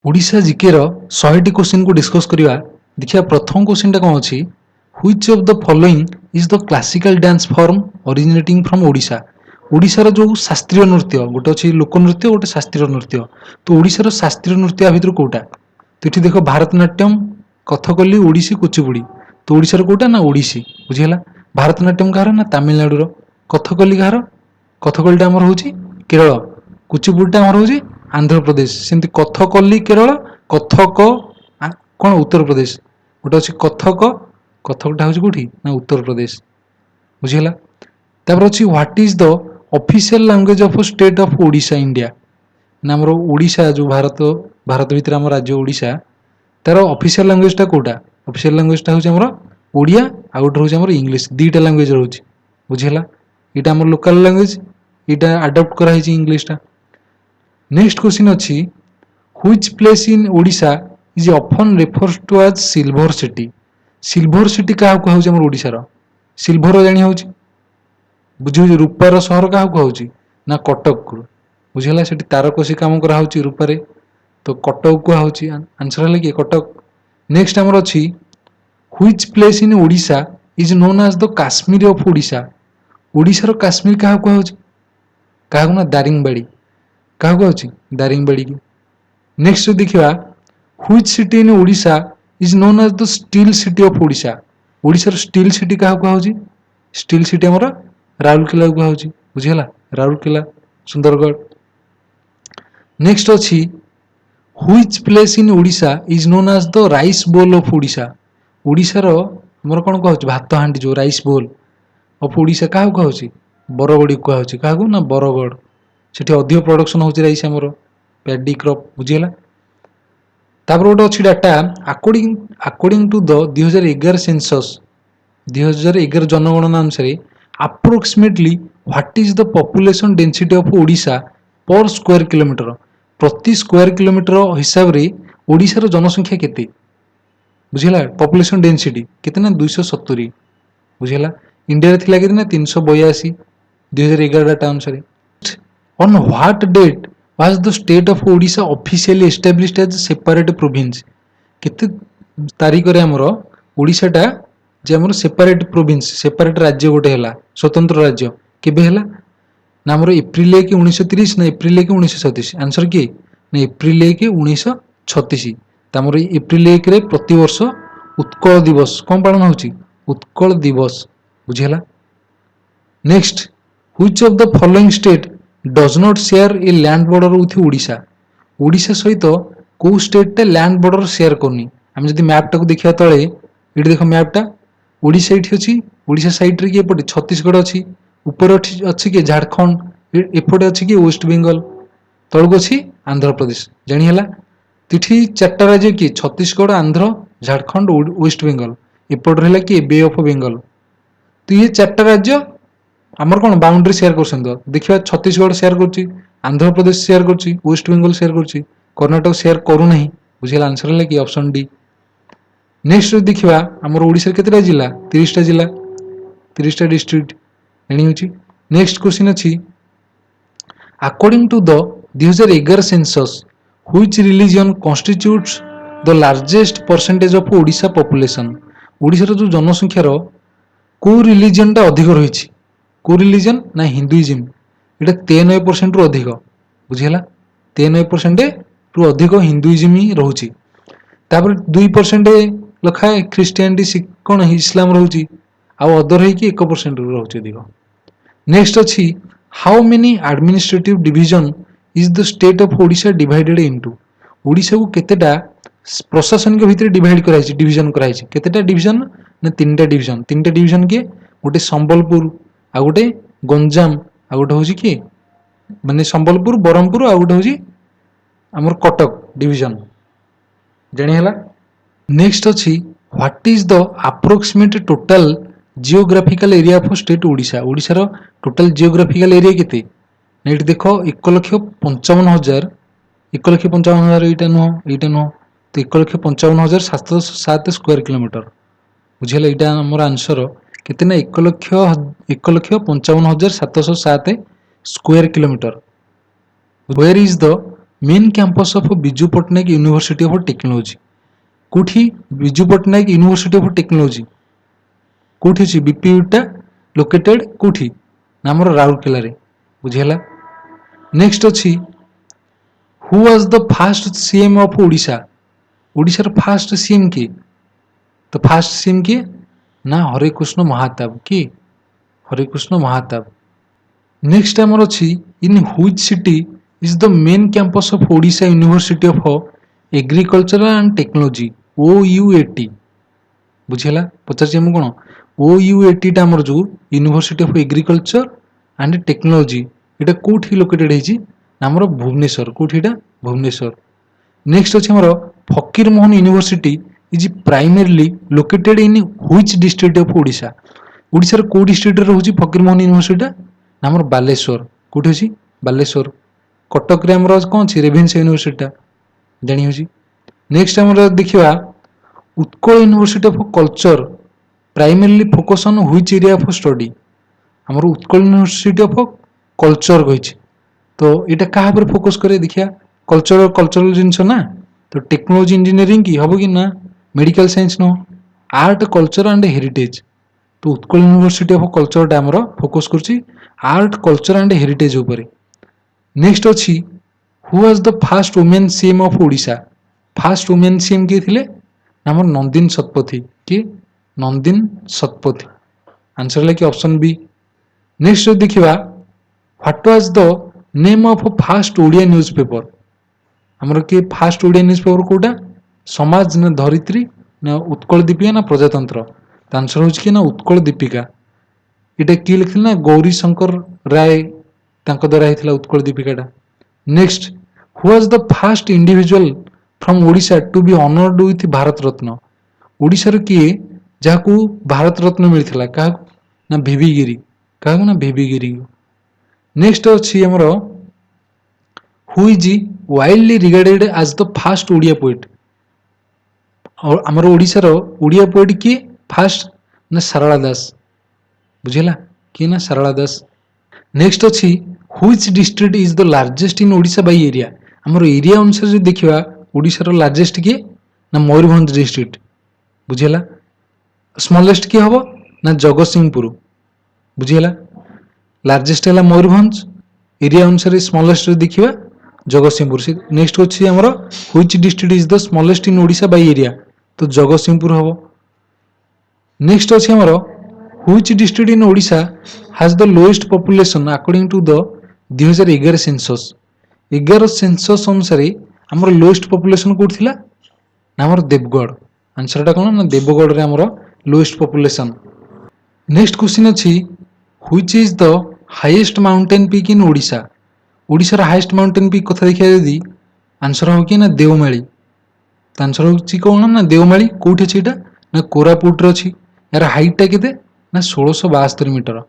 Odisha GK रो 100टी question को डिस्कस करिवा। देखिया प्रथम क्वेश्चन टा कोन अछि, which of the following is the classical dance form originating from Odisha. Odisha रो जो शास्त्रीय नृत्य गोटे अछि लोक नृत्य गोटे शास्त्रीय नृत्य, तो ओडिशा रो शास्त्रीय नृत्य आ भितर कोटा। तो एठी देखो भारतनाट्यम, कथकली, ओडिसी, कुचिपुड़ी। तो ओडिशा रो कोटा ना ओडिसी, बुझियला। भारतनाट्यम कहार ना तमिलनाडु रो, कथकली कहार, कथकली हमर होची केरल, कुचिपुड़ी हमर होची आंध्र प्रदेश। सेमति कथकली केरल, कथक कौन उत्तर प्रदेश। गोटे अच्छी कथक, कथकटा हूँ कौटी ना उत्तर प्रदेश, बुझीगला। तापर अच्छी what is the official language of state of Odisha India. ना हमर ओडिशा जो भारत भितर आम राज्य ओडिशा, तार ऑफिशियल लैंग्वेज टा कोटा। ऑफिशियल लैंग्वेज टा हूँ हमर ओडिया, आ गोटे हूँ हमर इंग्लिश, दीटा लैंग्वेज रोचे, बुझीगला। यहाँ हमर लोकल लैंग्वेज, यहाँ अडॉप्ट कराई इंग्लिश टा। नेक्स्ट क्वेश्चन अच्छी, which place in Odisha is often refers to as silver city. Silver city क्या कहूँ हमर ओडिशा रो, सिल्वर जानी होची, बुझी रूपार सहर क्या कहूँ ना कटक को, बुझीगला। सेठी तारकसी काम करा होची रूपारे, तो कटक को होची आंसर है कि कटक। नेक्स्ट हमर अच्छी, which place in Odisha is known as the Kashmir of Odisha. Odisha रो काश्मीर क्या कहूँ, क्या ना दारिंगबाड़ी, क्या कहूँ दारिंगबाड़ी की। नेक्स्ट देखिए, which city in Odisha is known as the steel city of Odisha. Odisha steel city क्या कहूँ, स्टील सिटी हमर राउरकेला कहूँ, बुझीगला, राउरकेला, सुंदरगढ़। नेक्स्ट अच्छी, which place in Odisha is known as the rice bowl of Odisha. Odisha रो हमर कौन कहूँ भात हांडी जो राइस बोल ऑफ ओडिशा क्या कहूँ, बरगड़ी कहूँ, क्या ना बरगढ़। सेठी अधिक प्रोडक्शन होची राइस हमर, पैडी क्रॉप, बुझीगला। तापर गोटे अच्छी data, according to the 2011 census, 2011 जनगणना अनुसार approximately what is the population density of Odisha per square kilometre. प्रति स्क्वायर किलोमीटर हिसाब रे ओडिशा रो जनसंख्या केते, बुझीगला। पॉपुलेशन डेंसिटी केते ना 270, बुझीगला। इंडिया रे थिला केते ना 382 2011 डाटा अनुसार। On what date was the state of Odisha officially established as a separate province? केते तारीख रे हमरो ओडिशा टा जे हमरो सेपरेट प्रोविंस, सेपरेट राज्य गोटे हैला, स्वतंत्र राज्य केबे हैला ना हमरो एप्रिल 1 1930 ना एप्रिल 1 1936। आंसर की ना एप्रिल 1 1936। तमरो एप्रिल 1 रे प्रति वर्ष उत्कल दिवस कोन पालन होची, उत्कल दिवस, बुझियला। Next, which of the following state does not share a land border with Odisha. Odisha सहित को स्टेट टे लैंड बॉर्डर शेयर करनी। हम जदि मैप टाको देखिया तळे, एठी देखो मैप टा, ओडिशा एठी अछि, ओडिशा साइड रे कि एपटे छत्तीसगढ़ अछि, ऊपर अछि कि झारखंड, एपटे अछि कि वेस्ट बंगाल, तळको अछि आंध्र प्रदेश, जानि हला। तिठी चारटा राज्य कि छत्तीसगढ़, आंध्र, झारखंड, वेस्ट बंगाल, एपटे रहला कि बे ऑफ बंगाल। तो ये चारटा राज्य आमर कौन बाउंड्री शेयर कर देखिए, छत्तीसगढ़ शेयर कर, आंध्र प्रदेश शेयर कर, वेस्ट बंगाल शेयर कर, कर्णाटक शेयर करूना, बुझे। आंसर है कि ऑप्शन डी। नेक्स्ट देखिए, आमर ओडिशा केतेटा जिला, 30टा जिला, 30टा डिस्ट्रिक्ट जानी। नेक्स्ट क्वेश्चन अच्छी, according to the 2011 census which religion constitutes the largest percentage of Odisha population. Odisha जो जनसंख्यार को रिलीजन टा अधिक रही, को रिलीजन ना हिंदुइज्म, ये 93% रु अधिक, बुझीगला। 93% रु अधिक हिंदुइज्म ही रोची। तापर 2% लखाए ख्रीष्टियानिटी, सिख कौन इस्लाम रोची, आउ अदर है कि 1% रु रोची अधिक। नेक्स्ट अच्छी, how many administrative division is the state of Odisha divided into. Odisha को केतेटा प्रशासनिक भितर डिवाइड कराई, डिवीजन कराई, केतेटा डिवीजन ना 3टा डिवीजन। 3टा डिवीजन के गोटे संबलपुर, आ गोटे गंजाम, आ गोटे हूँ कि माने संबलपुर, बरहमपुर, आ गोटे हूँ आमर कटक डिवीजन, जानी हला। नेक्स्ट अच्छी, what is the approximate total geographical area of state Odisha. Odisha रो टोटल जियोग्राफिकल एरिया केते, नेट देखो 1,55,000, 1,55,000 एटा नुह, तो 1,55,707 स्क्वायर किलोमीटर, बुझेला। एटा हमर आंसर केते ना 1,55,707 square kilometre. Where is the main campus of Biju Patnaik university of technology कोठी Biju Patnaik university of technology कोठी अछि बीपीयूटा लोकेटेड कोठी ना हमर राउरकेला रे बुझिला। नेक्स्ट अछि who was the first CM of Odisha ओडिशार फास्ट सीएम के तो फास्ट सीएम के ना हरेकृष्ण महाताब के हरेकृष्ण महाताब। नेक्स्ट आमर अछि इन which city is the main campus of Odisha university of agriculture and technology OUAT बुझिला पचार हम कौन OUAT टा आमर जो university of agriculture and technology एटा कोठी लोकेटेड है आमर भुवनेश्वर कोठी एटा भुवनेश्वर। नेक्स्ट अछि हमर Fakir Mohan university is primarily located in which district of Odisha ओडिशार को डिस्ट्रिक्ट रे रहउची फकीर मोहन यूनिवर्सिटी आमर बालेश्वर कोठी अछि बालेश्वर। कटक रे हमर कोन अछि रेभेन्सा यूनिवर्सिटी जानि होछि। नेक्स्ट हमर देखिबा Utkal university of culture primarily focus on which area of study हमर उत्कल यूनिवर्सिटी ऑफ कल्चर कहिछि तो एटा कहा पर फोकस करे देखिया कल्चरल जिंस ना तो टेक्नोलॉजी इंजीनियरिंग की हबो कि ना मेडिकल साइंस नो आर्ट कल्चर एंड हेरिटेज तो उत्कल यूनिवर्सिटी ऑफ कल्चर टा हमर फोकस करछि आर्ट कल्चर एंड हेरिटेज ऊपर। नेक्स्ट अछि who was the first women CM of Odisha first women CM के थिले हमर नंदिन शतपथी के Nandini Satpathy answer like option B. Next देखिबा what was the name of first Odia newspaper हमर के फास्ट ओडिया न्यूज़पेपर कोटा समाज ना धरित्री ना उत्कल दीपिका ना प्रजातंत्र तो आंसर होछि कि ना उत्कल दीपिका एटा की लिखिल ना गौरी शंकर राय तांको द्वारा हेतिला उत्कल दीपिकाटा। Next who was the first individual from Odisha to be honoured with Bharat Ratna Odisha रे किए जाकू भारत रत्न मिलथिला का ना भिवी गिरी का ना भिवी गिरी। नेक्स्ट अछि हमरो who is widely regarded as the first Odia poet और हमर ओडिशा रो ओडिया पोएट की फास्ट ना सरला दास बुझिला कि ना सरला दास। नेक्स्ट अछि which district is the largest in Odisha by area हमर एरिया अनुसार जे देखिबा ओडिशा रो लार्जेस्ट के ना मयूरभंज डिस्ट्रिक्ट बुझिला स्मॉलेस्ट के हबो ना जगतसिंहपुर बुझिला लार्जेस्ट है मयूरभंज एरिया अनुसार स्मॉलेस्ट देखिबा जगतसिंहपुर से। नेक्स्ट अछि हमर which district is the smallest in Odisha by area तो जगतसिंहपुर हबो। नेक्स्ट अछि हमर which district in Odisha has the lowest population according to the 2011 census 11 census अनुसार हमर लोएस्ट पॉपुलेशन कोड थिला ना हमर देवगढ़ आंसर टा कोन ना देवगढ़ रे हमर लोएस्ट पॉपुलेशन। नेक्स्ट क्वेश्चन अछि which is the highest mountain peak in Odisha Odisha रा हाईएस्ट माउंटेन पीक कथा देखिया यदि आंसर हो कि ना देवमाली तो आंसर होछि कोन ना देवमाली कोठी अछि एटा ना कोरापुट रे अछि यार हाइट टा केते ना 1672 मीटर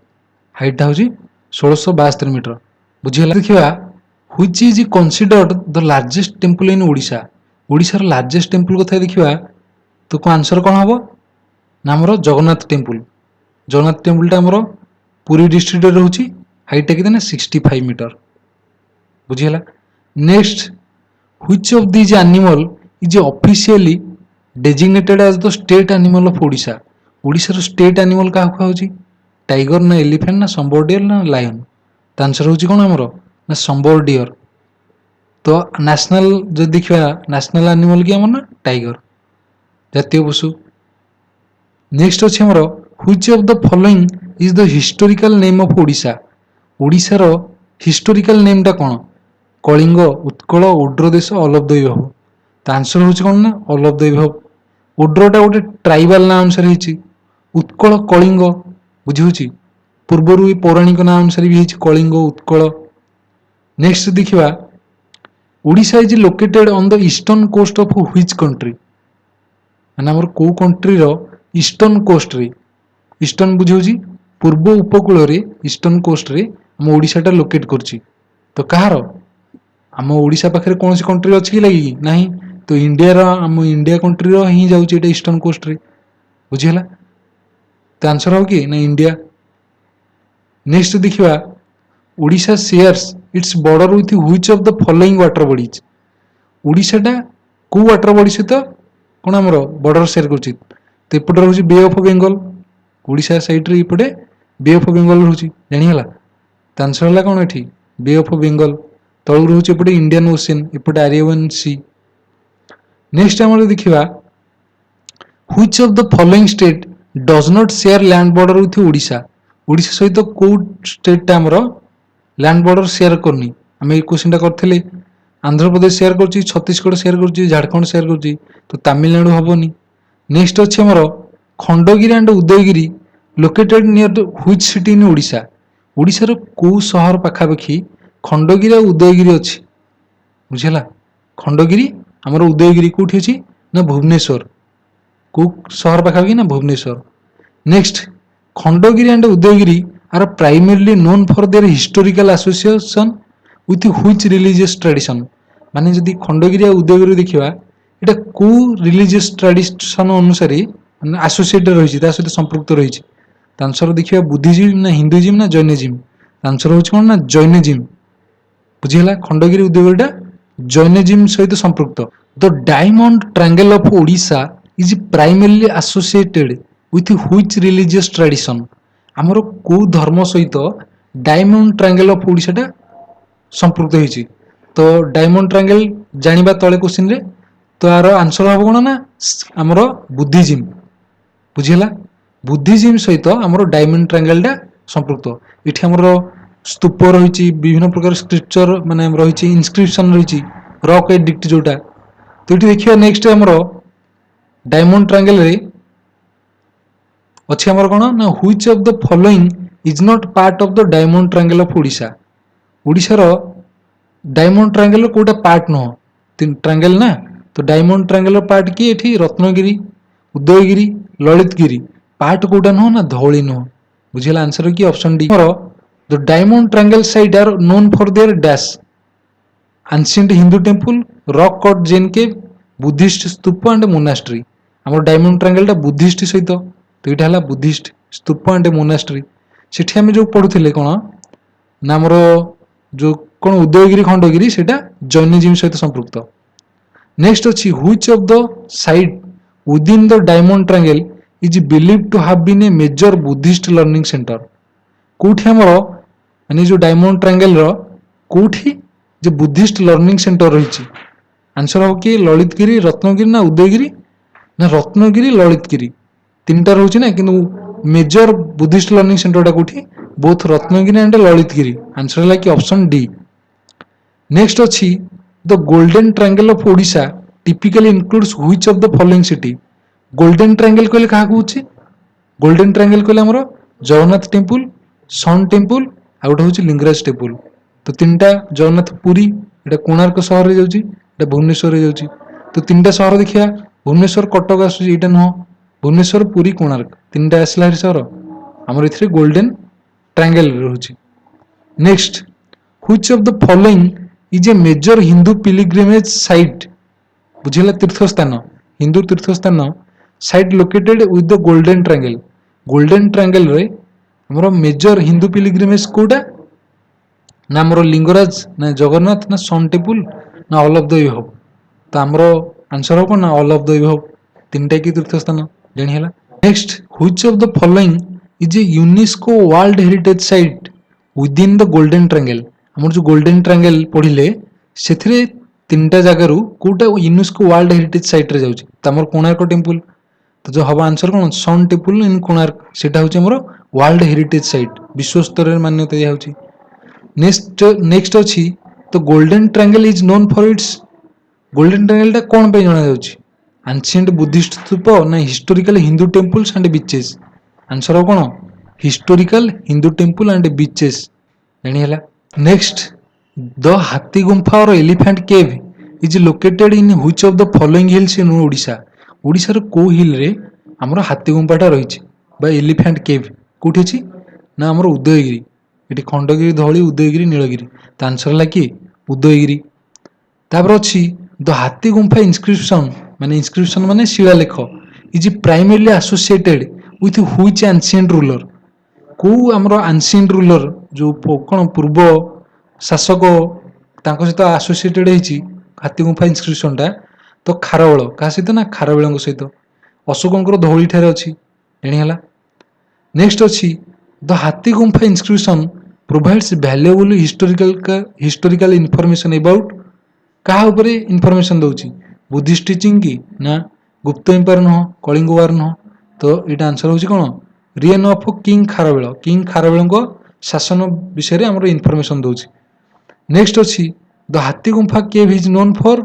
हाइट टा होछि 1672 मीटर बुझिला। देखिबा which is considered the largest temple इन ओडिशा ओडिशा रा लार्जेस्ट टेंपल कथा देखिबा तो को आंसर कोन हबो ना हमरो जगन्नाथ टेंपल टा हमरो पुरी डिस्ट्रिक्ट रे रहउची हाइट टा केते ना 65 मीटर बुझिला। Next which of this animal is officially designated as the state animal of Odisha Odisha रो स्टेट एनिमल का होउची टाइगर ना एलिफेंट ना संबर डियर ना लायन तो आंसर होउची कोन हमरो ना संबर डियर तो नेशनल जो देखिबा नेशनल एनिमल की हमर ना टाइगर जातीय पशु। नेक्स्ट अछि हमरो which of the following is the historical name of Odisha Odisha रो हिस्टोरिकल नेम टा कोन कलिंग उत्कल ओड्र देश ऑल ऑफ द विभव तो आंसर होउची कोन ना ऑल ऑफ द विभव ओड्र टा गोटे ट्राइबल ना अनुसार हिची उत्कल कलिंग बुझी होची पूर्वरु ई पौराणिक ना अनुसार भी हिची कलिंग उत्कल। नेक्स्ट देखिबा Odisha is located on the eastern coast of which country माने हमर को कंट्री रो ईस्टर्न कोस्ट रे ईस्टर्न बुझी होची पूर्व उपकूल रे ईस्टर्न कोस्ट रे हम ओडिशा टा लोकेट करची तो कहार हम ओडिशा पाखरे कौन सी कंट्री अछि कि लागि नाही तो इंडिया रो हम इंडिया कंट्री रो ही जाउची एटा ईस्टर्न कोस्ट रे बुझिला तो आंसर हो कि ना इंडिया। नेक्स्ट देखिबा Odisha shares its border with which of the following water bodies ओडिशाटा को वाटर बॉडी सहित कौन आमर बॉर्डर शेयर कर तो एपटे रोचे बे ऑफ बेंगल ओडिशा साइड रे एपटे बे ऑफ बेंगल रोचे जानीगला तो आंसर है कौन ये बे ऑफ बेंगल तलू रोचे एपटे इंडियन ओशियन एपटे आरियन सी नेक्स्ट आम देखा which of the following state does not share land border with Odisha Odisha सहित कौ स्टेटा आमर लैंड बॉर्डर शेयर करनी आम ये क्वेश्चन करते आंध्र प्रदेश शेयर कर छत्तीसगढ़ शेयर कर झारखंड शेयर कर तो तमिलनाडु हेनी नेक्स्ट अच्छे आमर Khandagiri and Udayagiri located near which city in Odisha ओडिशार कौ सहर पाखापाखि खंडगिरी और उदयगिरी अच्छी बुझेगा खंडगिरी आमर उदयगिरी कौटी अच्छी ना भुवनेश्वर कौ सहर पाखापाखि ना Bhubaneswar next Khandagiri and Udayagiri are primarily known for their historical association with which religious tradition माने जदि खंडगिरी और उदयगिरी देखा यहाँ कौ रिलीजियस ट्रेडिशन अनुसार आसोसिएटेड रही सहित संपृक्त रही आंसर देखिए बुद्धिज्म ना हिंदुइज्म ना जैनिज्म आंसर हूँ कौन ना जैनिज्म बुझीगला खंडगिरी उदयगिरीटा जैनिज्म सहित संपृक्त the diamond triangle of Odisha is primarily associated with which religious tradition आमर को धर्म सहित डायमंड ट्रायंगल ऑफ ओडिशाटा संपृक्त होती तो डायमंड ट्रायंगल जानिबा तले क्वेश्चन रे तो यार आंसर हम कौन ना आमर बुद्धिज्म बुझीगला बुद्धिज्म सहित आमर डायमंड ट्रायंगलटा संपृक्त ये आमर स्तूप रही विभिन्न प्रकार स्क्रिप्चर माने रही इनस्क्रिप्शन रही रॉक एडिक्ट जोटा तो ये देखिए नेक्स्ट आमर डायमंड ट्रायंगल रे अच्छे आमर कौन ना which of the following is not part of the diamond triangle of Odisha ओडिशार डायमंड ट्रायंगल कोटा पार्ट नुह ट्रायंगल ना तो डायमंड ट्रायंगल पार्ट किए ये रत्नगिरी उदयगिरी ललितगिरी पार्ट कोटा नुह ना धौली नुह बुझेगा आंसर कि option D the diamond triangle sites are known for their dash ancient Hindu temple rock cut Jain cave Buddhist stupa and monastery आम डायमंड ट्रायंगलटा बुद्धिस्ट सहित तो यहाँ है बुद्धिस्ट स्तूप एंड मोनास्ट्री सेठी आम जो पढ़ुले कौन ना आमर जो कौन उदयगिरी खंडगिरी से जैनिज्म सहित संपृक्त नेक्स्ट अच्छी which of the sites within the diamond triangle is believe to have been a major Buddhist learning centre कौटी आमर माने जो डायमंड ट्रायंगल कौटी जो बुद्धिस्ट लर्निंग सेंटर रही आंसर हम कि ललितगिरी रत्नगिरी ना उदयगिरी ना रत्नगिरी ललितगिरी तीन टा रोचे ना किंतु मेजर बुद्धिस्ट लर्निंग सेंटर कौटी both Ratnagiri and Lalitgiri answer है कि ऑप्शन डी नेक्स्ट अच्छी the golden triangle of Odisha typically includes which of the following city golden triangle कहले क्या कहूँ गोल्डन ट्रायंगल कहले आमर जगन्नाथ टेम्पल सन टेम्पल आ गोटे हूँ लिंगराज टेम्पल तो तीन टा जगन्नाथ पुरी एटा कोणार्क सहर रे जाउची एटा भुवनेश्वर रे जाउची तो तीन टा सहर देखिया भुवनेश्वर कटक आसुची एटा नुह भुवनेश्वर पुरी कोणार्क तीन टा आसला सहर आमर इथरे गोल्डन ट्रायंगल रोची next which of the following is a major Hindu pilgrimage site बुझेला तीर्थस्थान हिंदू तीर्थस्थान site located with the golden triangle रे हमर मेजर हिंदू पिलग्रिमेज कोटा ना हमर लिंगराज ना जगन्नाथ ना सन टेम्पल ना ऑल ऑफ द अबव तो हमर आंसर हो ना ऑल ऑफ द अबव तीनटा की तीर्थस्थान जानि हला next which of the following is a UNESCO world heritage site within the golden triangle हमर जो गोल्डन ट्रायंगल पढ़िले सेथिरे तीनटा जगार कोटा यूनेस्को वर्ल्ड हेरिटेज साइट रे जाउची त हमर कोणार्क टेम्पल तो जो हवा आंसर कौन सन टेम्पल इन कोणार्क सेटा होची हमर वर्ल्ड हेरिटेज साइट विश्व स्तर रे मान्यता दिया होची नेक्स्ट अच्छी तो golden triangle is known for its golden triangle टा कौन पे जाना जाउची एंशिएंट बुद्धिस्ट स्तूप ना historical Hindu temples and beaches answer हो कौन historical Hindu temple and beaches जानि हला next the Hathi Gumpha or elephant cave is located in which of the following hills in Odisha Odisha रो को हिल रे हमर हाथी गुंफाटा रही बा एलिफेंट केव कोठी अछि ना हमर उदयगिरी ये खंडगिरी धौली उदयगिरी नीलगिरी तो आंसर है कि उदयगिरी तापर अच्छी द हाथी गुंफा इनस्क्रिप्शन माने शिलालेख is primarily associated with which ancient ruler କୋଉ ଆମର ଆନ୍ସିଏଣ୍ଟ ରୁଲର ଯୋଉ କଣ ପୂର୍ବ ଶାସକ ତାଙ୍କ ସହିତ ଆସୋସିଏଟେଡ ହେଇଛି ହାତୀଗୁମ୍ଫା ଇନସ୍କ୍ରିପସନ ଟା। ତ ଖାରବେଳ କାହା ସହିତ ନା ଖାରବେଳଙ୍କ ସହିତ। ଅଶୋକଙ୍କର ଧଉଳି ଠାରେ ଅଛି ଜାଣିହେଲା। ନେକ୍ସଟ ଅଛି the Hathigumpha inscription provides valuable historical information about କାହା ଉପରେ ଇନଫର୍ମେସନ ଦଉଛି ବୁଦ୍ଧିଷ୍ଟ ଟିଚିଂ କି ନା ଗୁପ୍ତ ଏମ୍ପାୟାର ନୁହଁ କଳିଙ୍ଗ ୱାର ନୁହଁ। ତ ଏଇଟା ଆନ୍ସର ହଉଛି କଣ reign of king Kharavela. King ଖାରବେଳଙ୍କ ଶାସନ ବିଷୟରେ ଆମର ଇନଫର୍ମେସନ ଦଉଛି। ନେକ୍ସଟ ଅଛି the Hathigumpha cave is known for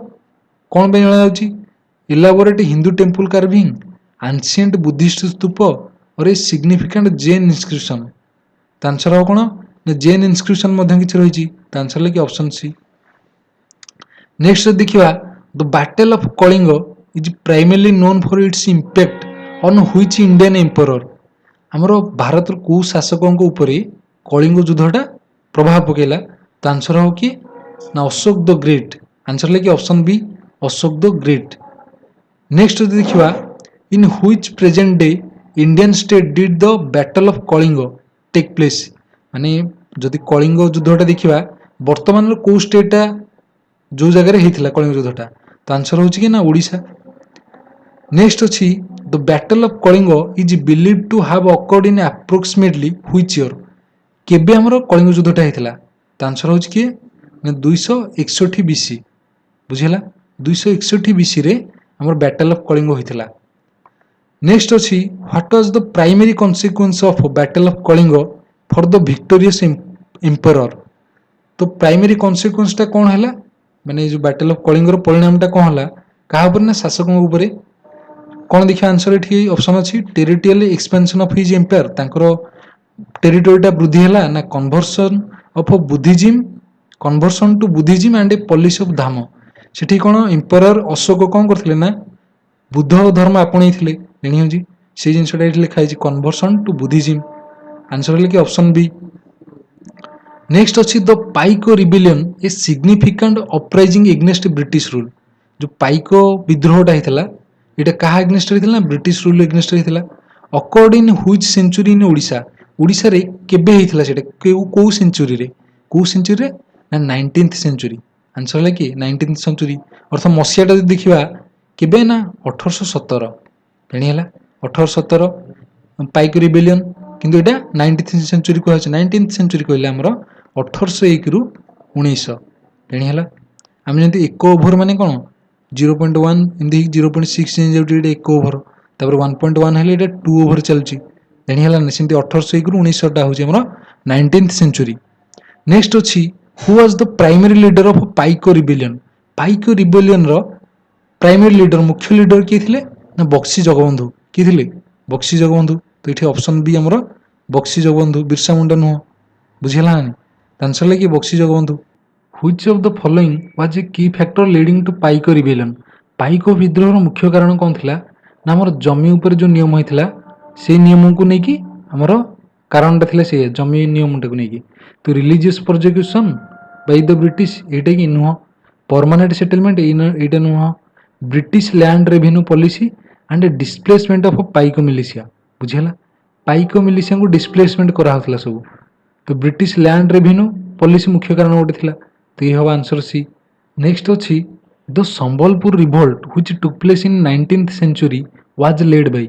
କଣ ପାଇଁ ଜଣାଯାଉଛି elaborate Hindu temple carving ancient Buddhist stupa or a significant Jain inscription. ତା ଆନ୍ସର ହବ କଣ ନା ଜେନ୍ ଇନସ୍କ୍ରିପସନ ମଧ୍ୟ କିଛି ରହିଛି। ତା ଆନ୍ସର ହେଲା କି ଅପସନ ସି। ନେକ୍ସଟ ଯଦି ଦେଖିବା the battle of Kalinga is primarily known for its impact on which Indian emperor. ଆମର ଭାରତର କୋଉ ଶାସକଙ୍କ ଉପରେ କଳିଙ୍ଗ ଯୁଦ୍ଧଟା ପ୍ରଭାବ ପକେଇଲା। ତ ଆନ୍ସର ହବ କି ନା ଅଶୋକ ଦ ଗ୍ରେଟ୍। ଆନ୍ସର ହେଲା କି option B Ashoka the great. Next ଯଦି ଦେଖିବା in which present day Indian state did the battle of Kalinga take place. ମାନେ ଯଦି କଳିଙ୍ଗ ଯୁଦ୍ଧଟା ଦେଖିବା ବର୍ତ୍ତମାନର କୋଉ ଷ୍ଟେଟଟା ଯୋଉ ଜାଗାରେ ହେଇଥିଲା କଳିଙ୍ଗ ଯୁଦ୍ଧଟା। ତ ଆନ୍ସର ହଉଛି କି ନା ଓଡ଼ିଶା। ନେକ୍ସଟ ଅଛି the battle of Kalinga is believe to have occurred in approximately which year. କେବେ ଆମର କଳିଙ୍ଗ ଯୁଦ୍ଧଟା ହେଇଥିଲା। ତା ଆନ୍ସର ହଉଛି କିଏ ନା 261 ବିସି। ବୁଝିହେଲା 261 ବିସିରେ ଆମର ବ୍ୟାଟଲ ଅଫ କଳିଙ୍ଗ ହୋଇଥିଲା। ନେକ୍ସଟ ଅଛି what was the primary consequence of battle of Kalinga for the victorious emperor. ତ ପ୍ରାଇମେରୀ କନସିକ୍ୱେନ୍ସଟା କଣ ହେଲା ମାନେ ଯୋଉ ବ୍ୟାଟଲ ଅଫ କଳିଙ୍ଗର ପରିଣାମଟା କଣ ହେଲା କାହା ଉପରେ ନା ଶାସକଙ୍କ ଉପରେ। କଣ ଦେଖିବା ଆନ୍ସର ଏଠି ଅପସନ ଅଛି territorial expansion of his empire ତାଙ୍କର ଟେରିଟୋରିଟା ବୃଦ୍ଧି ହେଲା ନା conversion of Buddhism conversion to Buddhism and a policy of dhamma. ସେଠି କଣ ଇମ୍ପେରର ଅଶୋକ କଣ କରିଥିଲେ ନା ବୁଦ୍ଧ ଧର୍ମ ଆପଣେଇଥିଲେ ଜାଣିହଉଛି ସେଇ ଜିନିଷଟା ଏଠି ଲେଖା ହେଇଛି କନଭର୍ସନ ଟୁ ବୁଦ୍ଧିଜିମ୍। ଆନ୍ସର ହେଲା କି ଅପସନ ବି। ନେକ୍ସଟ ଅଛି the Paika rebellion a significant uprising against British rule. ଯୋଉ ପାଇକ ବିଦ୍ରୋହଟା ହେଇଥିଲା ଏଇଟା କାହା ଏଗନେଷ୍ଟ ହେଇଥିଲା ନା ବ୍ରିଟିଶ ରୁଲ ଏଗନେଷ୍ଟ ହେଇଥିଲା। Occurred in which century in Odisha. ଓଡ଼ିଶାରେ କେବେ ହେଇଥିଲା ସେଇଟା କୋଉ ସେଞ୍ଚୁରୀରେ କୋଉ ସେଞ୍ଚୁରୀରେ ନା 19th ସେଞ୍ଚୁରୀ। ଆନ୍ସର ହେଲା କି 19th ସେଞ୍ଚୁରୀ ଅର୍ଥ ମସିହାଟା ଯଦି ଦେଖିବା କେବେ ନା 1817 ଜାଣିହେଲା 1817 ପାଇକ ରିବିଲିୟନ କିନ୍ତୁ ଏଇଟା 19th ସେଞ୍ଚୁରୀ କୁହାଯାଉଛି। 19th ସେଞ୍ଚୁରୀ କହିଲେ ଆମର 1801 ରୁ 1900 ଜାଣିହେଲା। ଆମେ ଯେମିତି ଏକ ଓଭର ମାନେ କଣ 0.1 ଏମିତି 0.6 ଯାଉଛି ଏଇଟା ଏକ ଓଭର ତାପରେ 1.1 ହେଲେ ଏଇଟା 2 ଓଭର ଚାଲୁଛି ଜାଣିହେଲା ନା ସେମିତି 1801 ରୁ 1900ଟା ହେଉଛି ଆମର 19th ସେଞ୍ଚୁରୀ। ନେକ୍ସଟ ଅଛି who was the primary leader of Paika rebellion. Paika ରିବିଲିୟନର ପ୍ରାଇମେରୀ ଲିଡର ମୁଖ୍ୟ ଲିଡର କିଏ ଥିଲେ ନା ବକ୍ସି ଜଗବନ୍ଧୁ। କିଏ ଥିଲେ ବକ୍ସି ଜଗବନ୍ଧୁ। ତ ଏଠି ଅପସନ ବି ଆମର ବକ୍ସି ଜଗବନ୍ଧୁ ବିର୍ସା ମୁଣ୍ଡା ନୁହଁ। ବୁଝିହେଲା ନା ଆନ୍ସର ହେଲା କି Bakshi Jagabandhu. Which of the following was a key factor leading to Paika rebellion. Paika ବିଦ୍ରୋହର ମୁଖ୍ୟ କାରଣ କଣ ଥିଲା ନା ଆମର ଜମି ଉପରେ ଯୋଉ ନିୟମ ହେଇଥିଲା ସେଇ ନିୟମକୁ ନେଇକି ଆମର କାରଣଟା ଥିଲା ସେ ଜମି ନିୟମଟାକୁ ନେଇକି। ତ religious persecution by the British ଏଇଟା କି ନୁହଁ। ପରମାନେଣ୍ଟ ସେଟଲମେଣ୍ଟ ଏଇଟା ନୁହଁ। British land revenue policy and displacement of Paika militia. ବୁଝିହେଲା ପାଇକ ମିଲିସିଆଙ୍କୁ ଡିସପ୍ଲେସମେଣ୍ଟ କରାହଉଥିଲା ସବୁ। ତ ବ୍ରିଟିଶ ଲ୍ୟାଣ୍ଡ ରେଭିନ୍ୟୁ ପଲିସି ମୁଖ୍ୟ କାରଣ ଗୋଟେ ଥିଲା। ତ ଇଏ ହବ ଆନ୍ସର ସି। ନେକ୍ସଟ ଅଛି the Sambalpur revolt which took place in 19th century was led by.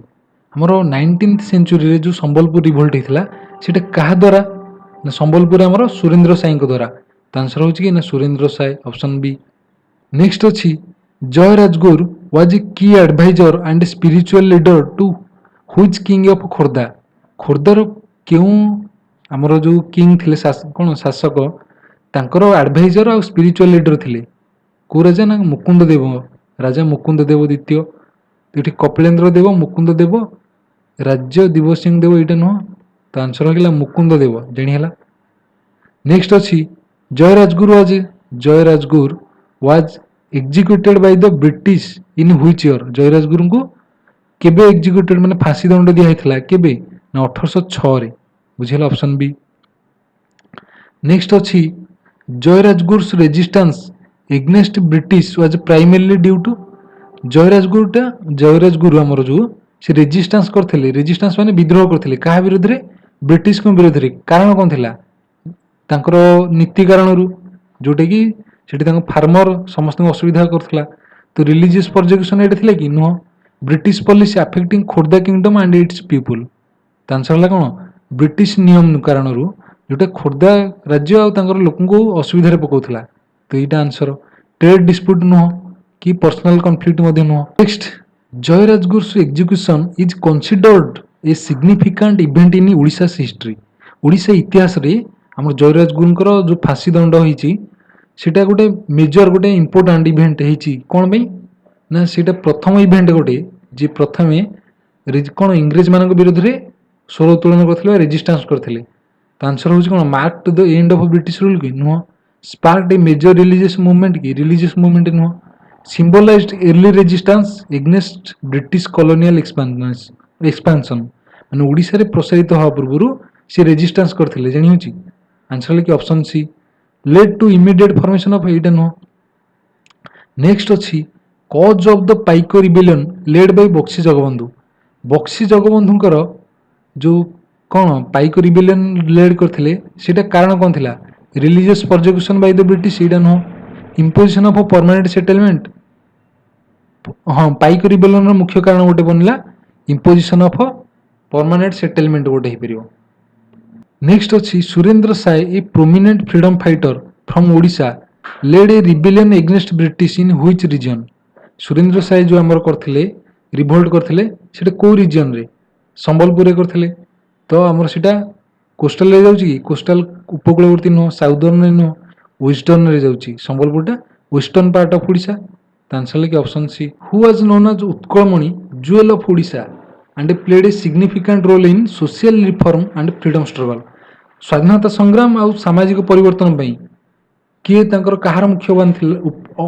ଆମର 19th ସେଞ୍ଚୁରୀରେ ଯୋଉ ସମ୍ବଲପୁର ରିଭୋଲ୍ଟ ହେଇଥିଲା ସେଇଟା କାହା ଦ୍ୱାରା ନା ସମ୍ବଲପୁର ଆମର ସୁରେନ୍ଦ୍ର ସାଏଙ୍କ ଦ୍ୱାରା। ତ ଆନ୍ସର ହେଉଛି କି ନା Surendra Sai option B. Next ଅଛି Jay Rajguru was a key adviser and spiritual leader to which king of Khordha. ଖୋର୍ଦ୍ଧାର କେଉଁ ଆମର ଯୋଉ କିଙ୍ଗ ଥିଲେ କଣ ଶାସକ ତାଙ୍କର ଆଡଭାଇଜର ଆଉ ସ୍ପିରିଚୁଆଲ ଲିଡର ଥିଲେ କୋଉ ରାଜା ନା ମୁକୁନ୍ଦ ଦେବ ରାଜା ମୁକୁନ୍ଦ ଦେବ ଦ୍ୱିତୀୟ। ଏଠି କପିଳେନ୍ଦ୍ର ଦେବ ମୁକୁନ୍ଦ ଦେବ ରାଜ୍ୟ ଦିବ୍ୟ ସିଂହ ଦେବ ଏଇଟା ନୁହଁ। ତ ଆନ୍ସର ହେଇଗଲା ମୁକୁନ୍ଦ ଦେବ ଜାଣିହେଲା। ନେକ୍ସଟ ଅଛି Jayi Rajguru was executed by the British in which year. ଜୟରାଜଗୁରୁଙ୍କୁ କେବେ ଏକ୍ଜିକ୍ୟୁଟେଡ ମାନେ ଫାଶୀ ଦଣ୍ଡ ଦିଆ ହେଇଥିଲା କେବେ ନା 1806ରେ। ବୁଝିହେଲା ଅପସନ ବି। ନେକ୍ସଟ ଅଛି Jayi Rajguru's resistance against British was primarily due to. Jayi Rajguru ଆମର ଯୋଉ ସେ ରେଜିଷ୍ଟାନ୍ସ କରିଥିଲେ ରେଜିଷ୍ଟାନ୍ସ ମାନେ ବିଦ୍ରୋହ କରିଥିଲେ କାହା ବିରୁଦ୍ଧରେ ବ୍ରିଟିଶଙ୍କ ବିରୋଧରେ। କାରଣ କ'ଣ ଥିଲା? ତାଙ୍କର ନୀତି କାରଣରୁ, ଯୋଉଟାକି ସେଠି ତାଙ୍କ ଫାର୍ମର ସମସ୍ତଙ୍କୁ ଅସୁବିଧା କରୁଥିଲା। ତ ରିଲିଜିୟସ୍ ପରଜେକ୍ୟୁସନ୍ ଏଇଟା ଥିଲା କି? ନୁହଁ। British policy affecting Khordha kingdom and its people. ତା ଆନ୍ସର ହେଲା କ'ଣ? ବ୍ରିଟିଶ ନିୟମ କାରଣରୁ ଯୋଉଟା ଖୋର୍ଦ୍ଧା ରାଜ୍ୟ ଆଉ ତାଙ୍କର ଲୋକଙ୍କୁ ଅସୁବିଧାରେ ପକାଉଥିଲା। ତ ଏଇଟା ଆନ୍ସର। ଟ୍ରେଡ୍ ଡିସ୍ପ୍ୟୁଟ୍ ନୁହଁ କି ପର୍ସନାଲ କନଫ୍ଲିକ୍ଟ ମଧ୍ୟ ନୁହଁ। Next, Jayi Rajguru's execution is considered a significant event in Odisha's history। Odisha ଇତିହାସରେ ଆମର ଜୟରାଜଗୁରୁଙ୍କର ଯୋଉ ଫାଶୀ ଦଣ୍ଡ ହେଇଛି ସେଟା ଗୋଟେ ମେଜର, ଗୋଟେ ଇମ୍ପୋର୍ଟାଣ୍ଟ ଇଭେଣ୍ଟ ହେଇଛି। କ'ଣ ପାଇଁ ନା ସେଇଟା ପ୍ରଥମ ଇଭେଣ୍ଟ ଗୋଟେ, ଯିଏ ପ୍ରଥମେ କ'ଣ ଇଂରେଜ ମାନଙ୍କ ବିରୋଧରେ ସ୍ୱର ଉତ୍ତୋଳନ କରିଥିଲେ, ରେଜିଷ୍ଟାନ୍ସ କରିଥିଲେ। ତ ଆନ୍ସର ହେଉଛି କ'ଣ? Mark to the end of British rule କି? ନୁହଁ। Sparked a major religious movement କି? ରିଲିଜିୟସ୍ ମୁଭମେଣ୍ଟ ନୁହଁ। Symbolised early resistance against British colonial expansion. ମାନେ ଓଡ଼ିଶାରେ ପ୍ରସାରିତ ହେବା ପୂର୍ବରୁ ସେ ରେଜିଷ୍ଟାନ୍ସ କରିଥିଲେ, ଜାଣି ହେଉଛି। ଆନ୍ସର ହେଲା କି option C, led to immediate formation of, ଏଇଟା ନୁହଁ। ନେକ୍ସଟ ଅଛି cause of the Paika rebellion led by Bakshi Jagabandhu. Bakshi ଜଗବନ୍ଧୁଙ୍କର ଯୋଉ କ'ଣ ପାଇକ ରିବେଲିୟନ୍ ଲେଡ୍ କରିଥିଲେ ସେଇଟା କାରଣ କ'ଣ ଥିଲା? ରିଲିଜିୟସ୍ ପରଜେକ୍ୟୁସନ୍ ବାଇ ଦ ବ୍ରିଟିଶ, ଏଇଟା ନୁହଁ। ଇମ୍ପୋଜିସନ୍ ଅଫ୍ ପରମାନେଣ୍ଟ ସେଟେଲମେଣ୍ଟ, ହଁ ପାଇକ ରିବେଲିୟନ୍ର ମୁଖ୍ୟ କାରଣ ଗୋଟେ ବନିଲା ଇମ୍ପୋଜିସନ୍ ଅଫ୍ ପରମାନେଣ୍ଟ ସେଟେଲମେଣ୍ଟ ଗୋଟେ ହେଇପାରିବ। ନେକ୍ସଟ ଅଛି Surendra Sai a prominent freedom fighter from Odisha led a rebellion against British in which region. Surendra Sai ଯୋଉ ଆମର କରିଥିଲେ, ରିଭୋଲ୍ଟ କରିଥିଲେ, ସେଟା କୋଉ ରିଜିୟନରେ? ସମ୍ବଲପୁରରେ କରିଥିଲେ। ତ ଆମର ସେଟା କୋଷ୍ଟାଲରେ ଯାଉଛି କି? କୋଷ୍ଟାଲ ଉପକୂଳବର୍ତ୍ତୀ ନୁହଁ, ସାଉଦର୍ଣ୍ଣରେ ନୁହଁ, ୱେଷ୍ଟର୍ଣ୍ଣରେ ଯାଉଛି। ସମ୍ବଲପୁରଟା ୱେଷ୍ଟର୍ଣ୍ଣ ପାର୍ଟ ଅଫ୍ ଓଡ଼ିଶା। ତା ଆନ୍ସର ହେଲା କି option C. Who was known as Utkalmani jewel of Odisha and played a significant role in social reform and freedom struggle. ସ୍ୱାଧୀନତା ସଂଗ୍ରାମ ଆଉ ସାମାଜିକ ପରିବର୍ତ୍ତନ ପାଇଁ କିଏ ତାଙ୍କର କାହାର ମୁଖ୍ୟ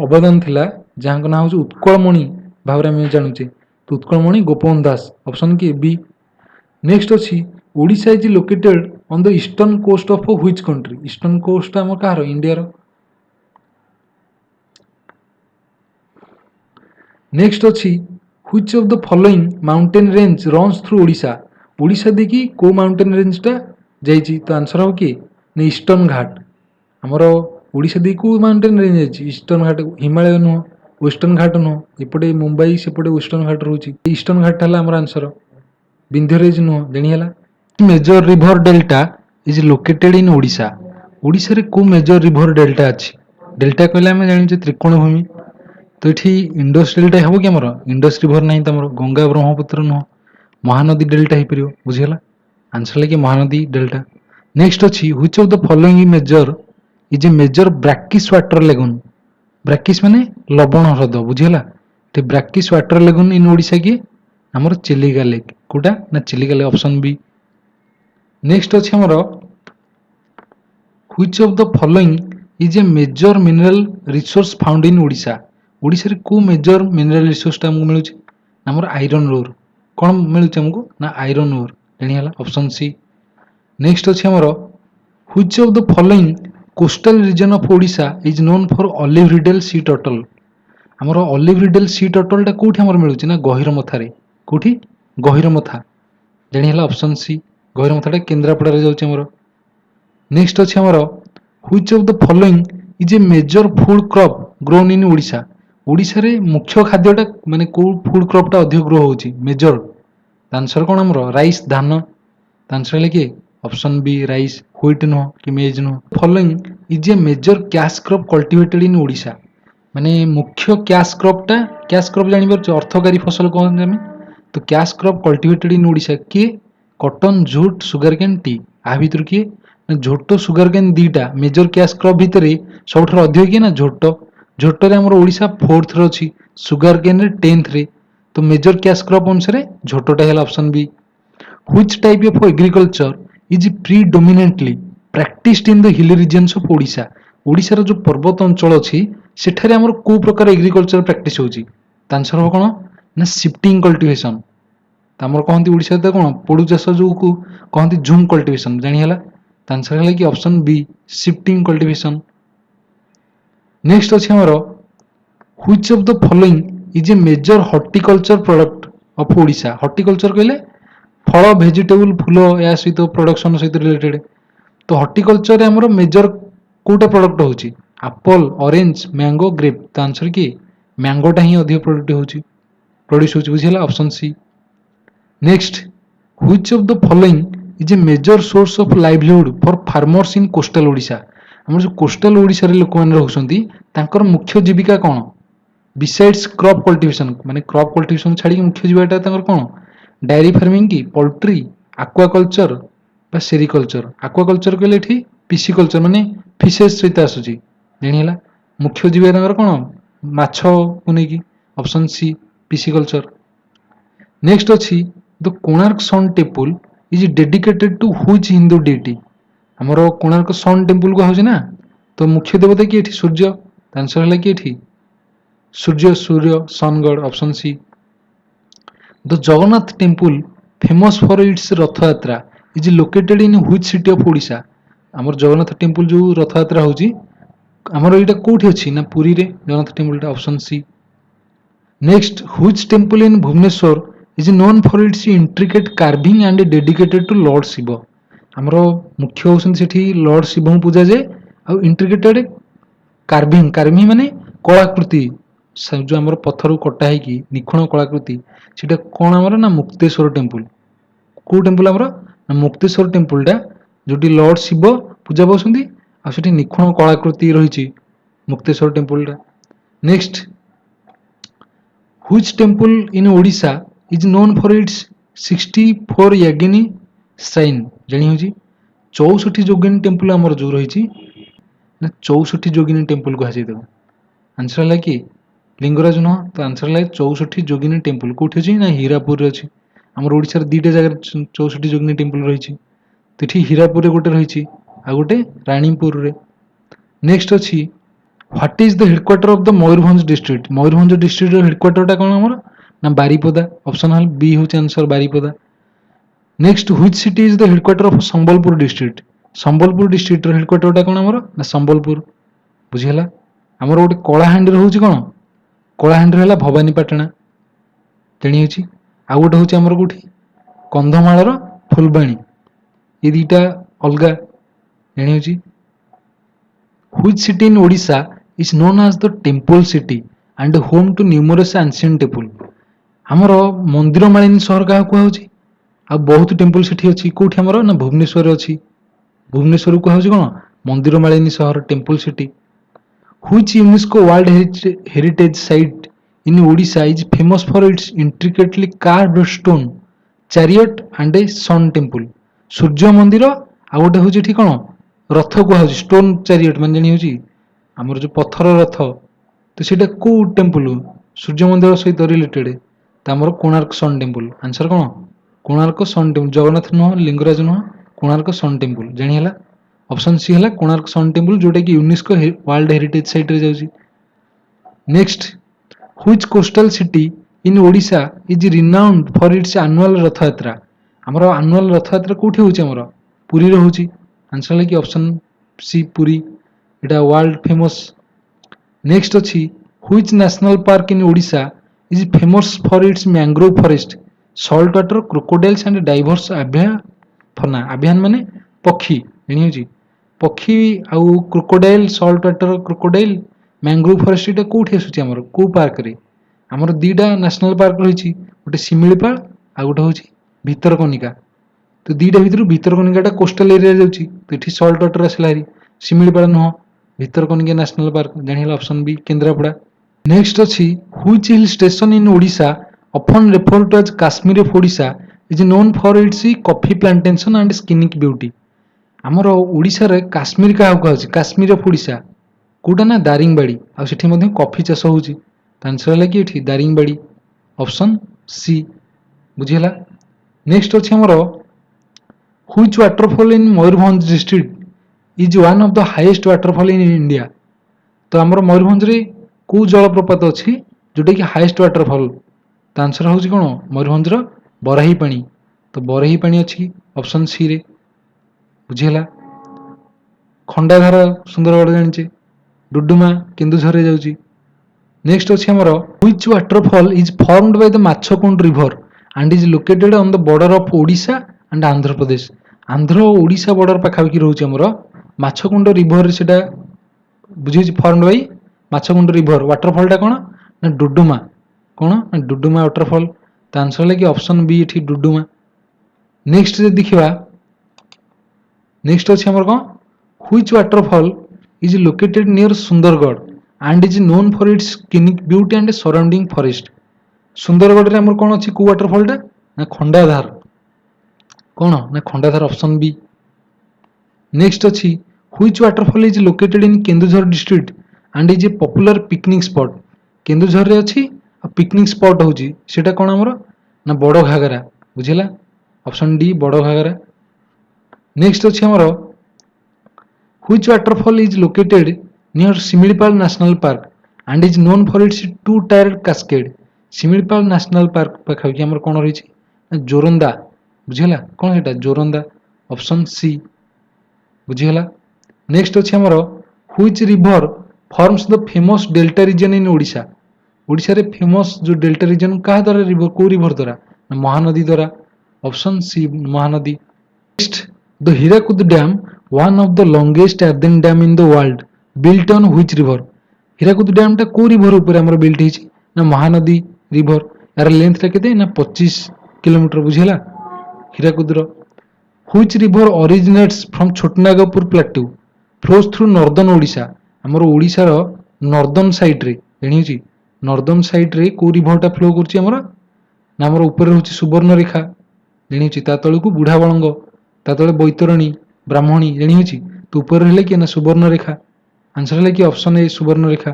ଅବଦାନ ଥିଲା? ଯାହାଙ୍କ ନାଁ ହେଉଛି ଉତ୍କଳମଣି ଭାବରେ ଆମେ ଜାଣୁଛେ। ତ ଉତ୍କଳମଣି ଗୋପବନ୍ଧୁ ଦାସ, ଅପସନ୍ କି ବି। ନେକ୍ସଟ ଅଛି Odisha is located on the eastern coast of which country. Eastern coast ଆମ କାହାର? ଇଣ୍ଡିଆର। ନେକ୍ସଟ ଅଛି which of the following mountain range runs through Odisha. Odisha ଦେଇକି କୋଉ ମାଉଣ୍ଟେନ୍ ରେଞ୍ଜଟା ଯାଇଛି? ତ ଆନ୍ସର ହେବ କିଏ? ନା ଇଷ୍ଟର୍ଣ୍ଣ ଘାଟ। ଆମର ଓଡ଼ିଶା ଦେଇ କୋଉ ମାଉଣ୍ଟେନ୍ ରେଞ୍ଜ ଯାଇଛି? ଇଷ୍ଟର୍ଣ୍ଣ ଘାଟ। ହିମାଳୟ ନୁହଁ, ୱେଷ୍ଟର୍ଣ୍ଣ ଘାଟ ନୁହଁ। ଏପଟେ ମୁମ୍ବାଇ, ସେପଟେ ୱେଷ୍ଟର୍ଣ୍ଣ ଘାଟ ରହୁଛି। ଇଷ୍ଟର୍ଣ୍ଣ ଘାଟ ହେଲା ଆମର ଆନ୍ସର। ବିନ୍ଧ୍ୟ ରେଞ୍ଜ ନୁହଁ, ଜାଣିହେଲା। Major river delta is located in Odisha. ଓଡ଼ିଶାରେ କୋଉ ମେଜର ରିଭର ଡେଲ୍ଟା ଅଛି? ଡେଲ୍ଟା କହିଲେ ଆମେ ଜାଣିଛେ ତ୍ରିକୋଣଭୂମି। ତ ଏଠି ଇଣ୍ଡସ୍ ଡେଲ୍ଟା ହେବ କି ଆମର? ଇଣ୍ଡସ୍ ରିଭର ନାହିଁ ତମର, ଗଙ୍ଗା ବ୍ରହ୍ମପୁତ୍ର ନୁହଁ, ମହାନଦୀ ଡେଲ୍ଟା ହେଇପାରିବ। ବୁଝିଗଲା? ଆନ୍ସର ହେଲା କି ମହାନଦୀ ଡେଲ୍ଟା। ନେକ୍ସଟ ଅଛି which of the following major is a major brackish water lagoon. Brackish ମାନେ ଲବଣ ହ୍ରଦ। ବୁଝିଗଲା? ଏଠି brackish water lagoon in Odisha କିଏ? ଆମର ଚିଲିକା ଲେକ୍। କୋଉଟା? ନା Chilika lake, option B. Next ଅଛି ଆମର which of the following is a major mineral resource found in Odisha. ଓଡ଼ିଶାରେ କୋଉ ମେଜର ମିନେରାଲ ରିସୋର୍ସଟା ଆମକୁ ମିଳୁଛି? ଆମର ଆଇରନ୍ ଓର୍। କ'ଣ ମିଳୁଛି ଆମକୁ? ନା ଆଇରନ୍ ଓର୍। ଜାଣିହେଲା, ଅପସନ୍ ସି। ନେକ୍ସଟ ଅଛି ଆମର which of the following coastal region of Odisha is known for olive ridley sea turtle. ଆମର ଅଲିଭ୍ ରିଡେଲ୍ ସି ଟର୍ଟଲଟା କୋଉଠି ଆମର ମିଳୁଛି? ନା ଗହିରମଥାରେ। କୋଉଠି? ଗହିରମଥା। ଜାଣିହେଲା, ଅପସନ୍ ସି। ଗହିରମଥାଟା କେନ୍ଦ୍ରାପଡ଼ାରେ ଯାଉଛି ଆମର। ନେକ୍ସଟ ଅଛି ଆମର which of the following is a major food crop grown in Odisha. ଓଡ଼ିଶାରେ ମୁଖ୍ୟ ଖାଦ୍ୟଟା ମାନେ କୋଉ ଫୁଡ୍ କ୍ରପଟା ଅଧିକ ଗ୍ରୋ ହେଉଛି? ମେଜର। ଆନ୍ସର କ'ଣ ଆମର? ରାଇସ୍, ଧାନ। ଆନ୍ସର ହେଲେ କିଏ? Option B, rice. ହ୍ୱିଟ୍ ନୁହଁ କି ମେଜ୍ ନୁହଁ। Following is a major cash crop cultivated in Odisha. ମାନେ ମୁଖ୍ୟ କ୍ୟାଶ୍ କ୍ରପଟା, କ୍ୟାଶ୍ କ୍ରପ୍ ଜାଣିପାରୁଛ, ଅର୍ଥକାରୀ ଫସଲ କହନ୍ତି ଆମେ। ତ cash crop cultivated in Odisha କିଏ? କଟନ୍, ଝୁଟ୍, ସୁଗାର କେନ୍, ଟି। ଆ ଭିତରୁ କିଏ? ନା ଝୋଟ, ସୁଗାର କେନ୍ ଦିଟା ମେଜର କ୍ୟାଶ୍ କ୍ରପ୍ ଭିତରେ ସବୁଠାରୁ ଅଧିକ କିଏ? ନା ଝୋଟ। ଝୋଟରେ ଆମର ଓଡ଼ିଶା 4th ଅଛି, ସୁଗାର କେନ୍ରେ 10th। ତ ମେଜର କ୍ୟାଶ୍ କ୍ରପ୍ ଅନୁସାରେ ଝୋଟଟା ହେଲା option B. Which type of agriculture is predominantly practised in the hilly regions of Odisha. ଓଡ଼ିଶାର ଯୋଉ ପର୍ବତ ଅଞ୍ଚଳ ଅଛି ସେଠାରେ ଆମର କୋଉ ପ୍ରକାର ଏଗ୍ରିକଲଚର ପ୍ରାକ୍ଟିସ୍ ହେଉଛି? ତା ଆନ୍ସର ହେବ କ'ଣ? ନା ସିଫ୍ଟିଂ କଲ୍ଟିଭେସନ୍। ଆମର କହନ୍ତି ଓଡ଼ିଶାରେ ତ କ'ଣ ପୋଡୁ ଚାଷ ଯୋଉକୁ କହନ୍ତି ଝୁମ୍ କଲ୍ଟିଭେସନ୍। ଜାଣିହେଲା? ତା ଆନ୍ସର ହେଲା କି option B, shifting cultivation. Next ଅଛି ଆମର which of the following is a major horticulture product of Odisha. Horticulture କହିଲେ फल भेजिटेबल फूल या सहित प्रोडक्शन सहित रिलेटेड। तो हॉर्टिकल्चर आमर मेजर कोटा प्रोडक्ट होची एप्पल ऑरेंज मैंगो ग्रेप। तो आंसर कि मैंगोटा ही अधिक प्रोड्यूस होची बुझिला option C. Next which of the following is a major source of livelihood for farmers in coastal Odisha. आमर जो कोस्टल ओडिशा रे लोक माने रहउछंती तांकर मुख्य जीविका कोन बिसाइड्स क्रॉप कल्टीवेशन माने क्रॉप कल्टीवेशन छाड़ी मुख्य जीविकाटा तांकर कोन डायरी फार्मिंग की पोल्ट्री एक्वाकल्चर बा सेरिकल्चर। एक्वाकल्चर कहले एठी पिसिकल्चर माने फिशेस सहित आसुची जानिला मुख्य जीविका तांकर कोन माछ को नेकी ऑप्शन सी पिसिकल्चर। नेक्स्ट अछि the Konark sun temple is dedicated to which Hindu deity. हमरो कोणार्क सन टेम्पल को होची ना तो मुख्य देवता की एठी सूर्य। आंसर हला की एठी Surya sun god option C. The Jagannath temple famous for its Rath Yatra is located in which city of Odisha. हमर जगन्नाथ टेम्पल जो रथ यात्रा होची हमर एटा कोठी अछि ना पुरी रे Jagannath temple option C. Next which temple in Bhubaneswar is known for its intricate carving and dedicated to lord Shiva. हमर मुख्य होसन सेठी लॉर्ड शिव पूजा जे आ इंट्रिकेटेड कार्विंग माने कलाकृति जो हमर पत्थर कटा है कि निखुण कलाकृति सेटा कोन हमर ना मुक्तेश्वर टेम्पल। को टेम्पल हमर ना मुक्तेश्वर टेम्पलटा जोटी लॉर्ड शिव पूजा बसंती आ सेठी निखुण कलाकृति रहिछि मुक्तेश्वर टेम्पलटा। Next which temple in Odisha is known for its 64 yogini shrine. जानि होछि 64 जोगिनी टेम्पल हमर जो रहिछि ना 64 जोगिनी टेम्पल को हाजि देबो। आंसर हला कि लिंगराज न तो आंसर हला 64 जोगिनी टेम्पल कोठी अछि ना हीरापुर रे अछि। हमर ओडिसा रे दीटा जगह 64 जोगिनी टेम्पल रहिछि तो एठी हीरापुर रे गोटे रहिछि आ गोटे रानीपुर रे। नेक्स्ट अछि what is the headquarter of the Mayurbhanj district. Mayurbhanj district रो हेडक्वार्टरटा कोन हमर ना बारीपदा ऑप्शन हल बी होछि answer Baripada. Next which city is the headquarter of Sambalpur district. Sambalpur district रो हेडक्वार्टरटा कोन हमर ना संबलपुर बुझिला। हमर गोटे कलाहांडी होछि कोन कलाहांडी हला भवानीपाटना जानि होछि आ गोटे होछि हमर कोठी कंधमाल रो फुलबाणी ये दीटा अलगा जानि होछि। Which city in Odisha is known as the temple city and home to numerous ancient temple. हमर मंदिर मालिनी शहर का कुआ होछि आ बहुत टेम्पल सिटी अछि कोठी हमर ना भुवनेश्वर अछि। भुवनेश्वर को होछि कोन मंदिर मालिनी शहर temple city. Which UNESCO world heritage site in Odisha is famous for its intricately carved stone chariot and a sun temple. सूर्य मंदिर आ गोटे होछि एठी कोन रथ को होछि स्टोन चैरियट मान जानि होछि हमर जो पत्थर रथ तो सेटा को टेम्पल सूर्य मंदिर सहित रिलेटेड तो हमर कोणार्क सन टेम्पल। आंसर कोन कोणार्क सन टेम्पल जगन्नाथ नुह लिंगराज नुह कोणार्क सन टेम्पल जानि हला ऑप्शन सी हला कोणार्क सन टेम्पल जोटा कि यूनेस्को वर्ल्ड हेरिटेज साइट रे जाउछि। Next which coastal city in Odisha is renowned for its annual Rath Yatra. हमर एनुअल रथ यात्रा कोठी होछि हमर पुरी रे होछि। आंसर हला कि ऑप्शन सी पुरी एटा वर्ल्ड फेमस। नेक्स्ट अछि which national park in Odisha is famous for its mangrove forest salt water crocodiles and diverse avian avian माने पक्षी जानि होछि पक्षी आउ crocodile salt water crocodile mangrove forest एटा कोठी आसुछि हमर को पार्क रे हमर दीटा नेशनल पार्क रहिछि गोटे सिमिलीपाल आ गोटे होछि भितरकनिका। तो दीटा भितर भितरकनिकाटा कोस्टल एरिया जाउछि तो एठी सॉल्ट वाटर आसला हरी सिमिलीपाल नुह भितरकनिका नेशनल पार्क जानि हला ऑप्शन बी केंद्रापड़ा। नेक्स्ट अछि which hill station in Odisha often referred to as Kashmir of Odisha is known for its coffee plantation and scenic beauty। हमर ओडिशा रे काश्मीर का होछि काश्मीर ऑफ ओडिशा कोटा ना दारिंगबाड़ी आ सेठी मध्ये कॉफी चाष होछि आंसर हला कि एठी दारिंगबाड़ी ऑप्शन सी बुझिला। नेक्स्ट अछि हमर which waterfall in Mayurbhanj district is one of the highest waterfall in India. तो हमर मयूरभंज रे को जलप्रपात अछि जोटा कि हाईएस्ट वाटरफॉल तो आंसर होछि कोन मयूरभंज रो बराही पानी तो बराही पानी अछि ऑप्शन सी रे बुझिला। खंडाधार सुंदरगढ़ जानिचे डुडुमा केन्दुझर रे जाउची। नेक्स्ट अछि हमर which waterfall is formed by the Machkund river and is located on the border of Odisha and Andhra Pradesh. Andhra Odisha border पाखापाखि रोचे आमर माछकुंड रिभर सेटा बुझी form by Machkund river waterfall टा कौन ना डुडुमा कौन ना डुडुमा वाटरफॉल तो आंसर है कि ऑप्शन बी एठी डुडुमा। नेक्स्ट जे देखिबा नेक्स्ट अछि हमर कौन which waterfall is located near Sundargarh and is known for its scenic beauty and surrounding forest. Sundargarh रे हमर कौन अछि को वाटरफॉल टा ना खंडाधार कौन ना खंडाधार ऑप्शन बी। नेक्स्ट अछि which waterfall is located in Keonjhar district and is A popular picnic spot. Keonjhar रे अछि आ पिकनिक स्पॉट होची सेटा कौन हमर ना बड़ घागरा बुझिला ऑप्शन डी बड़ घागरा। नेक्स्ट अछि हमर which waterfall is located near Similipal national park and is known for its two tiered cascade. Similipal national park पाखापाखि हमर कौन रही जोरंदा बुझिला कौन सेटा जोरंदा ऑप्शन सी बुझिला। नेक्स्ट अछि हमर which river forms the famous delta region in Odisha. Odisha रे फेमस जो डेल्टा रीजन कहा द्वारा रिवर को रिवर द्वारा महानदी द्वारा option C Mahanadi. Next the Hirakud dam one of the longest earthen dam in the world built on which river. Hirakud dam टा को river ऊपर हमर बिल्ट हिची ना महानदी रिवर यार लेंथ टा केते ना 25 किलोमीटर बुझिला हीराकुद रो। Which river originates from Chhotanagpur plateau flows through northern Odisha. हमर ओडिशा रो नॉर्दर्न साइड रे एणिची नॉर्दर्न साइड रे को रिवर टा फ्लो करची हमर ना हमर ऊपर रहउची सुवर्णरेखा एणिची ता तळकू बुढ़ा बळंग ता तळे बैतरणी ब्राह्मणी एणिची तो ऊपर रहले कि ना सुवर्णरेखा आंसर है कि option A Subarnarekha.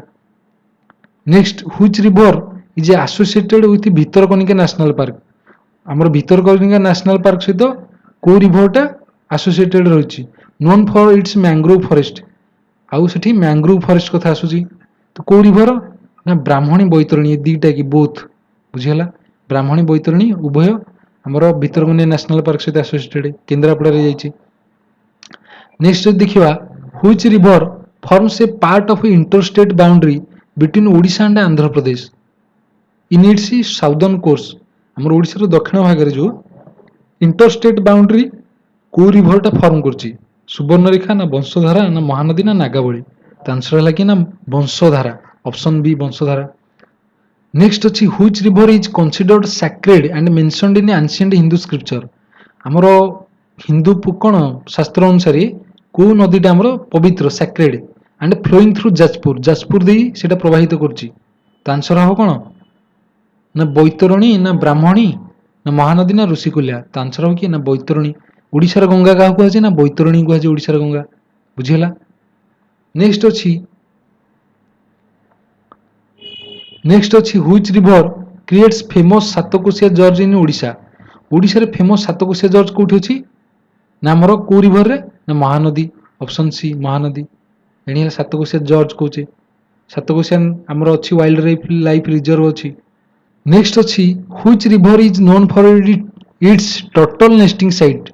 Next which river is associated with Bhitarkanika national park. हमर भितरकनिका नेशनल पार्क सहित को रिवर टा एसोसिएटेड रहउची known for its mangrove forest आउ सेठी मैंग्रोव फॉरेस्ट कथा आसुची तो को रिवर ना ब्राह्मणी बैतरणी दीटा की बोथ बुझिला ब्राह्मणी बैतरणी उभय हमर भितरकनिका नेशनल पार्क सहित एसोसिएटेड केंद्रापड़ा रे जाईची। नेक्स्ट देखिबा which river forms a part of interstate boundary between Odisha and Andhra Pradesh in its southern course. हमर ओडिशा रो दक्षिण भाग रे जो इंटरस्टेट बाउंड्री को रिवर टा फॉर्म करची सुवर्णरेखा ना वंशधारा ना महानदी ना नागावली तो आंसर है कि ना Vansadhara option B Vansadhara. Next अछि which river is considered sacred and mentioned in ancient Hindu scripture. हमर हिंदू कोन शास्त्र अनुसार को नदीटा हमर पवित्र sacred and flowing through Jajpur Jajpur दे सेटा प्रवाहित करची तो आंसर हो कोन ना बैतरणी ना ब्राह्मणी ना महानदी ना ऋषिकुल्या तो आंसर हो कि ना बैतरणी। ओडिशार गंगा क्या कहुचे ना बैतरणी कहुचे ओडिशार गंगा बुझिला। नेक्स्ट अच्छी which river creates famous Satkosia gorge in Odisha. Odisha रे फेमस सातकोशिया जॉर्ज कोठी अछि ना हमर को रिवर रे ना महानदी ऑप्शन सी महानदी एणी सातकोशिया जॉर्ज कोचे सातकोशिया हमर अछि वाइल्ड लाइफ रिजर्व अछि। नेक्स्ट अच्छी which river is known for its turtle nesting site.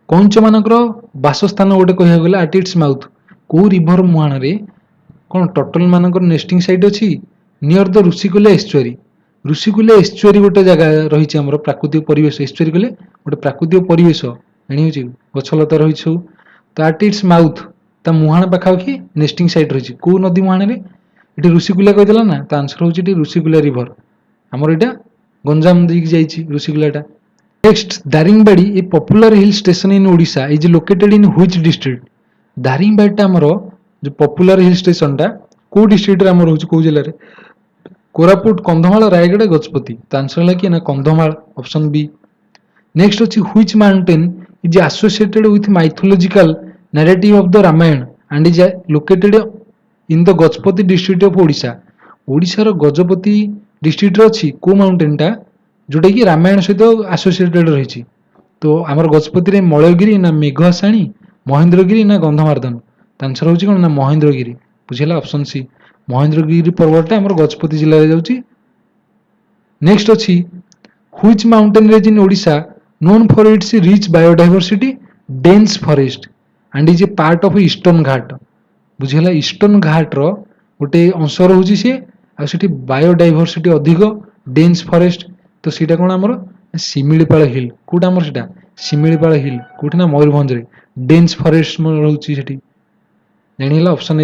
कंच मानकर बासस्थान गोटे कह गला एट इट्स माउथ को रिवर मुहाण रे कौन टर्टल मानकर नेस्टिंग साइट अछि near the Rushikulya estuary. Rushikulya estuary गोटे जगह रही हमर प्राकृतिक परिवेश एस्चुरी कहले गोटे प्राकृतिक परिवेश एणी होची गछलता रही सब तो एट इट्स माउथ ता मुहाण पाखापाखि नेस्टिंग साइट रही को नदी मुहाण रे एटी ऋषिकुल्या कहदेला ना तो आंसर होची एटी ऋषिकुल्या रिवर हमर एटा गंजाम दिक जाईची ऋषिकुल्याटा। Next Daringbadi a popular hill station in Odisha is located in which district. दारिंगबाड़ीटा हमर जो पॉपुलर हिल स्टेशन टा को डिस्ट्रिक्ट रे हमर होची को जिल्ला रे कोरापुट कंधमाल रायगढ़ गजपति तो आंसर है कि ना कंधमाल ऑप्शन बी। नेक्स्ट अछि which mountain is associated with mythological narrative of the Ramayana and is located in the Gajapati district of Odisha. Odisha रो गजपति डिस्ट्रिक्ट रे अछि को माउंटेन टा जोटा कि रामायण सहित एसोसिएटेड रही तो आमर गजपति रे मलयगिरी ना मेघासाणी महेंद्रगिरी ना गंधमार्दन तो आंसर होची कोन ना महेंद्रगिरी बुझिला ऑप्शन सी महेंद्रगिरी पर्वतटा आमर गजपति जिल्ला रे जाउची। नेक्स्ट अछि which mountain range in Odisha known for its rich biodiversity dense forest and is a part of eastern Ghat बुझिला ईस्टर्न घाट रो गोटे अंश रहउची से आ सेठी बायोडायवर्सिटी अधिक डेंस फॉरेस्ट तो सीटा कोन हमर ଶିମିଳିପାଳ ହିଲ୍ କୋଉଟା ଆମର ସେଟା ଶିମିଳିପାଳ ହିଲ୍ କୋଉଠି ନା ମୟୂରଭଞ୍ଜରେ ଡେନ୍ସ ଫରେଷ୍ଟ ରହୁଛି ସେଠି ଜାଣିହେଲା ଅପସନ ଏ